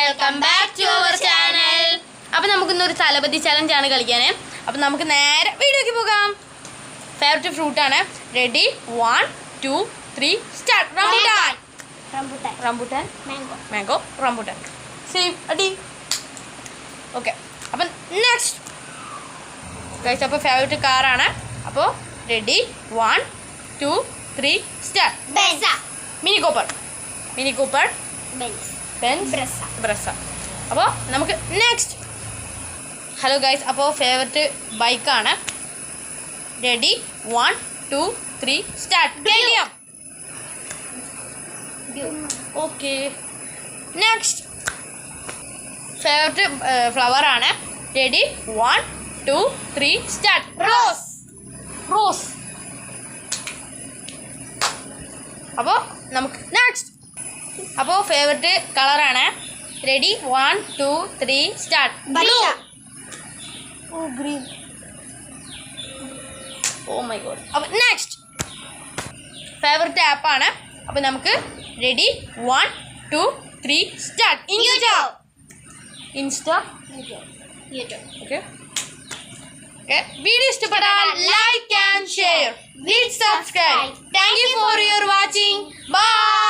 Welcome back to our channel. അപ്പം നമുക്കിന്നൊരു Thalapathy challenge ആണ് കളിക്കാനേ. അപ്പം നമുക്ക് നേരെ വീഡിയോക്ക് പോകാം. ഫേവറേറ്റ് ഫ്രൂട്ടാണ്. Ready 1 2 3 start. Rambutan mango rambutan same അടി. ഓക്കെ, അപ്പം നെക്സ്റ്റ് ഗൈസ്, അപ്പോൾ ഫേവറേറ്റ് കാറാണ്. അപ്പോൾ ready 1 2 3 start. Mini Cooper Brezza. അപ്പോൾ നമുക്ക് നെക്സ്റ്റ്. ഹലോ ഗൈസ്, അപ്പോൾ ഫേവററ്റ് ബൈക്കാണ്. Ready 1 2 3 start. Okay, next favourite flower ആണ്. Ready 1 2 3 start. റോസ്. അപ്പോൾ നമുക്ക് നെക്സ്റ്റ്. അപ്പോൾ ഫേവററ്റ് കളറാണ്. Ready 1 2 3 start. Blue. Green. Oh my God. അപ്പോൾ നെക്സ്റ്റ് ഫേവററ്റ് ആപ്പാണ്. അപ്പോൾ നമുക്ക് ready 1 2 3 start. Insta. Okay, video ഇഷ്ടപ്പെട്ടാൽ like and share. Please subscribe. Thank you for your watching. By.